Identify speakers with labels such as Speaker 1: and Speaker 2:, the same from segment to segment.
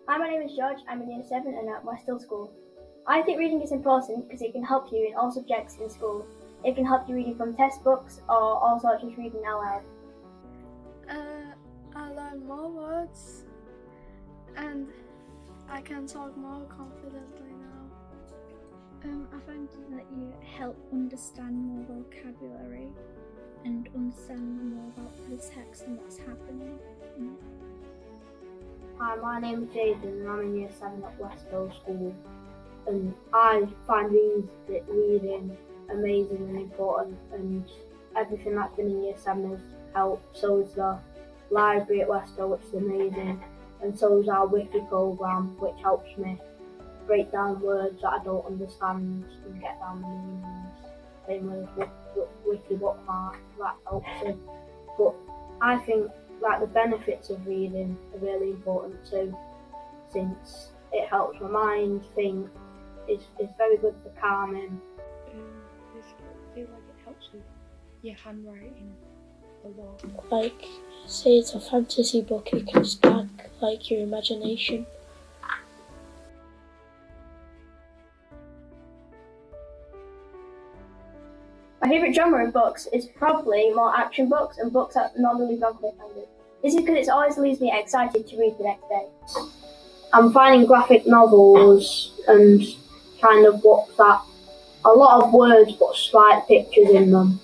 Speaker 1: Hi, my name is George. I'm in Year 7 and at Westhill School. I think reading is important because it can help you in all subjects in school. It can help you reading from textbooks or also just reading aloud.
Speaker 2: I learn more words and I can talk more confidently now.
Speaker 3: I find that you help understand more vocabulary and understand more about the text and what's happening in it.
Speaker 4: Hi, my name is Jaden and I'm in Year 7 at Westhill School, and I find reading amazing and important, and everything that's been in Year 7 has helped. So is the library at Westhill, which is amazing, and so is our wiki programme, which helps me break down words that I don't understand and get down the meanings. Same with wiki bookmark, that helps it. But I think the benefits of reading are really important too, since it helps my mind think. It's very good for calming.
Speaker 5: I feel like it helps with your handwriting a lot.
Speaker 6: Like, say it's a fantasy book, it can spark your imagination.
Speaker 1: My favourite genre of books is probably more action books and books that normally don't cliffhangers. This is because it always leaves me excited to read the next day.
Speaker 4: I'm finding graphic novels and kind of books that a lot of words but slight pictures in them.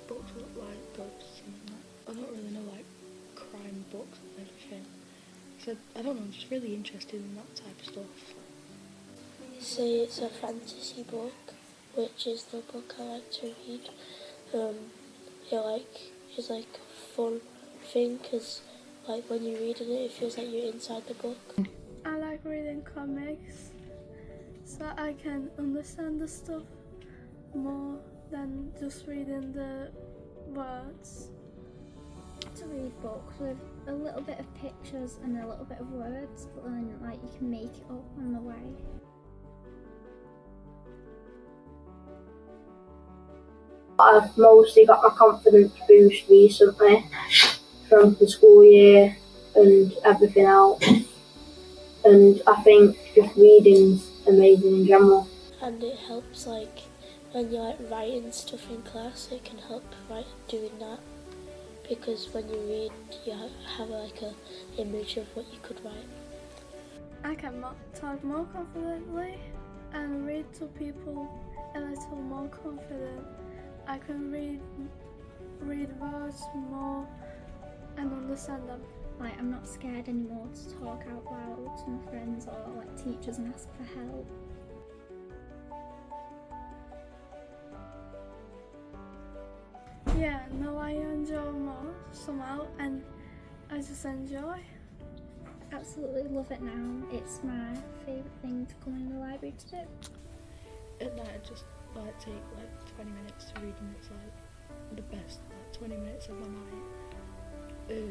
Speaker 5: Books like ghosts and that. I don't really know crime books and everything. So I don't know, I'm just really interested in that type of stuff.
Speaker 6: Say it's a fantasy book, which is the book I like to read. It's a fun thing because when you're reading it, it feels like you're inside the book.
Speaker 2: I like reading comics so I can understand the stuff more than just reading the words.
Speaker 3: To read books with a little bit of pictures and a little bit of words, but then you can make it up on the way.
Speaker 4: I've mostly got my confidence boost recently from the school year and everything else, and I think just reading's amazing in general.
Speaker 6: And it helps when you're writing stuff in class, it can help doing that, because when you read you have a image of what you could write.
Speaker 2: I can talk more confidently and read to people a little more confident. I can read words more and understand them.
Speaker 3: I'm not scared anymore to talk out loud to my friends or teachers and ask for help.
Speaker 2: Yeah, now I enjoy more somehow, and I just enjoy.
Speaker 3: Absolutely love it now. It's my favourite thing to come in the library to do.
Speaker 5: At night I just take 20 minutes to read, and it's the best 20 minutes of my night.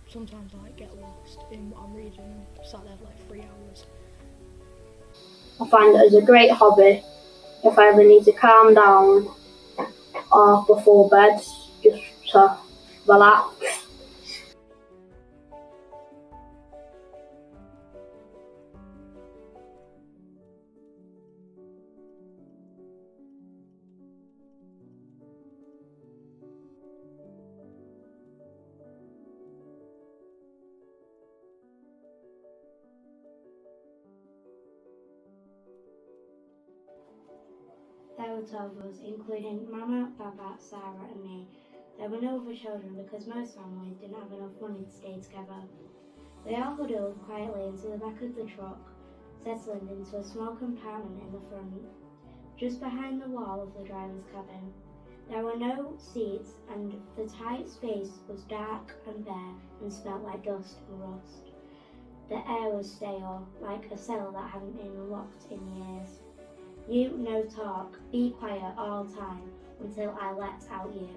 Speaker 5: Sometimes I get lost in what I'm reading, sat there for 3 hours.
Speaker 4: I find it as a great hobby if I ever need to calm down or before bed, just to relax.
Speaker 7: There were 12 of us, including Mama, Papa, Sarah and me. There were no other children because most families didn't have enough money to stay together. We all huddled quietly into the back of the truck, settling into a small compartment in the front, just behind the wall of the driver's cabin. There were no seats and the tight space was dark and bare and smelt like dust and rust. The air was stale, like a cell that hadn't been unlocked in years. You no talk, be quiet all time until I let out you.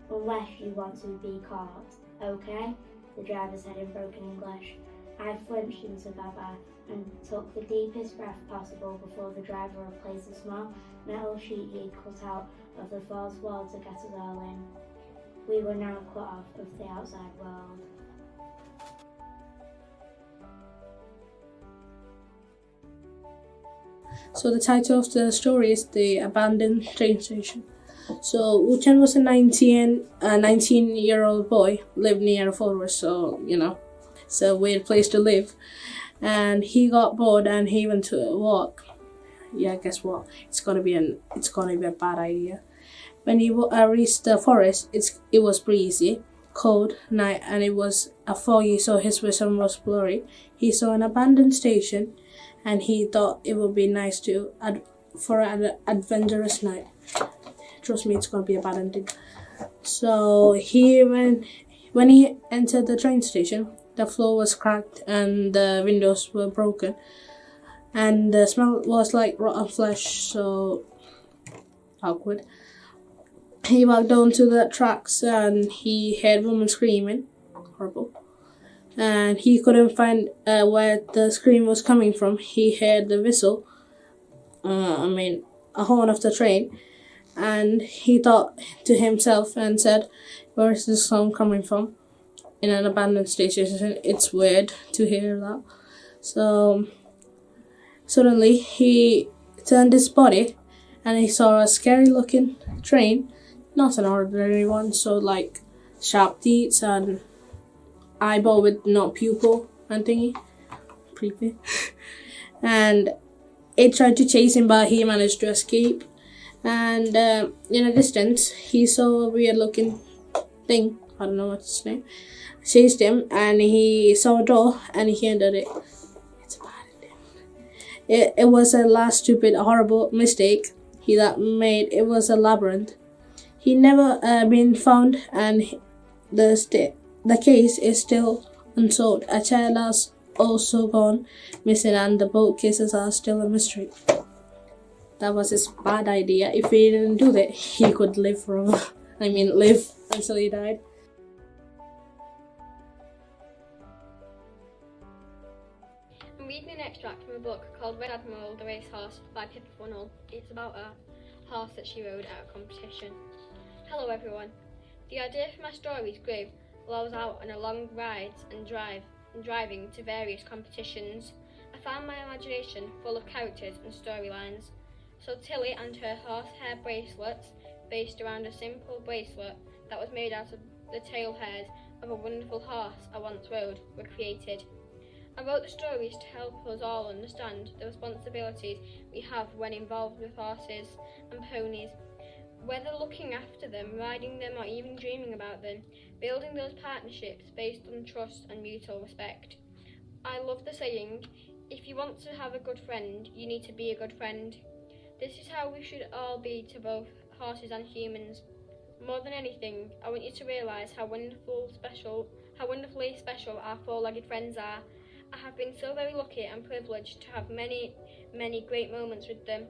Speaker 7: Unless you want to be caught, okay? The driver said in broken English. I flinched into Baba and took the deepest breath possible before the driver replaced a small metal sheet he'd cut out of the false wall to get us all in. We were now cut off of the outside world.
Speaker 8: So the title of the story is The Abandoned Train Station. So Wu-Chen was a 19-year-old boy, lived near a forest, so it's a weird place to live. And he got bored and he went to walk. Yeah, guess what? It's gonna be a bad idea. When he reached the forest, it was breezy, cold night, and it was foggy, so his vision was blurry. He saw an abandoned station, and he thought it would be nice for an adventurous night. Trust me, it's gonna be a bad ending. So when he entered the train station, the floor was cracked and the windows were broken, and the smell was like rotten flesh. So awkward. He walked down to the tracks and he heard women screaming. Horrible. And he couldn't find where the scream was coming from. He heard the whistle, a horn of the train, and he thought to himself and said, "Where is this sound coming from? In an abandoned station, it's weird to hear that." So suddenly he turned his body and he saw a scary looking train, not an ordinary one, so like sharp teeth and eyeball with no pupil and thingy. Creepy. And it tried to chase him, but he managed to escape. And in a distance, he saw a weird looking thing, I don't know what's its name, chased him, and he saw a door and he entered it. It's a bad idea. It was a last stupid, horrible mistake it was a labyrinth. He never been found, and the case is still unsolved. A child has also gone missing, and the both cases are still a mystery. That was his bad idea. If he didn't do that, he could live until he died.
Speaker 9: I'm reading an extract from a book called Red Admiral, the Racehorse by Pippa Funnell. It's about a horse that she rode at a competition. Hello everyone. The idea for my stories grew while I was out on a long rides and driving to various competitions. I found my imagination full of characters and storylines. So Tilly and her horsehair bracelets, based around a simple bracelet that was made out of the tail hairs of a wonderful horse I once rode, were created. I wrote the stories to help us all understand the responsibilities we have when involved with horses and ponies, whether looking after them, riding them, or even dreaming about them, building those partnerships based on trust and mutual respect. I love the saying, if you want to have a good friend, you need to be a good friend. This is how we should all be to both horses and humans. More than anything, I want you to realise how wonderfully special our four-legged friends are. I have been so very lucky and privileged to have many, many great moments with them.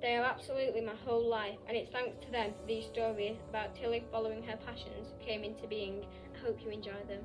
Speaker 9: They are absolutely my whole life, and it's thanks to them these stories about Tilly following her passions came into being. I hope you enjoy them.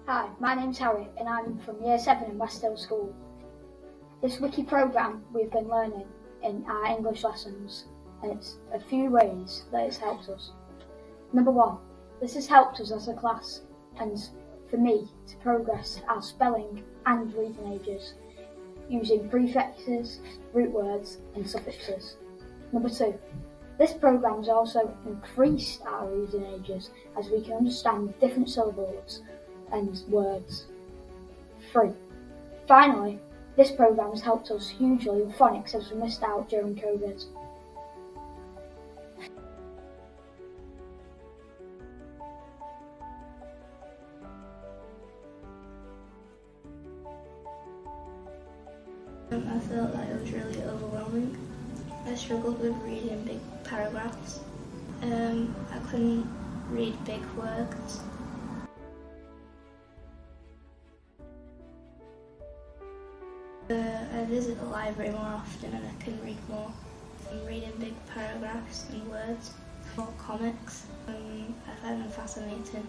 Speaker 1: Hi, my name's Harry and I'm from Year 7 in West Hill School. This wiki programme we've been learning in our English lessons, and it's a few ways that it's helped us. Number 1, this has helped us as a class and for me to progress our spelling and reading ages using prefixes, root words and suffixes. Number 2, this programme has also increased our reading ages as we can understand different syllables and words. 3. Finally, this programme has helped us hugely with phonics as we missed out during COVID.
Speaker 10: I felt like it was really overwhelming. I struggled with reading big paragraphs. I couldn't read big works. I visit the library more often and I can read more. I'm reading big paragraphs and words. Or comics. I find them fascinating.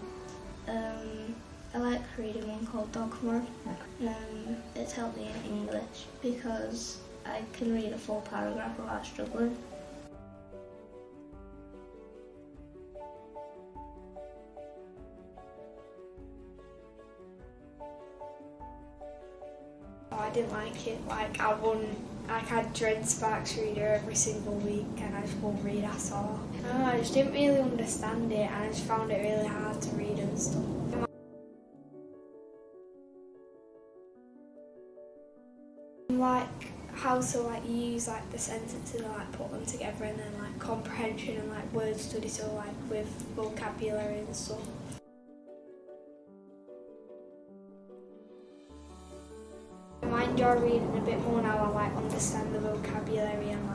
Speaker 10: I like reading one called Dogma. It's helped me in English because I can read a full paragraph without struggling.
Speaker 2: I didn't like it. I had dread Sparks Reader every single week and I just wouldn't read at all. I just didn't really understand it and I just found it really hard to read and stuff. How to use the sentences and put them together, and then comprehension and word study, so with vocabulary and stuff. I enjoy reading a bit more now. I understand the vocabulary and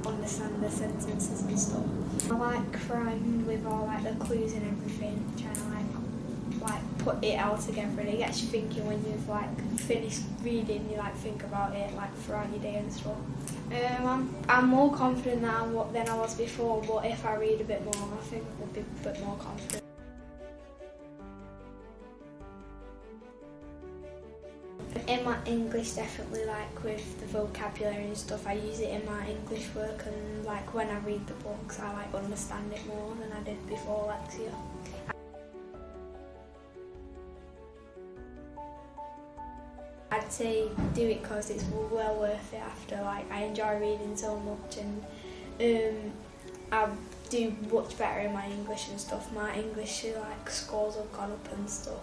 Speaker 2: understand the sentences and stuff. I like rhyming with all the clues and everything, trying to put it all together, and it gets you thinking when you've finished reading. You think about it throughout your day and stuff. I'm more confident now than I was before, but if I read a bit more, I think I'll be a bit more confident. In my English, definitely with the vocabulary and stuff, I use it in my English work, and when I read the books, I understand it more than I did before Lexia. I'd say do it because it's well worth it after. I enjoy reading so much, and I do much better in my English and stuff. My English scores have gone up and stuff.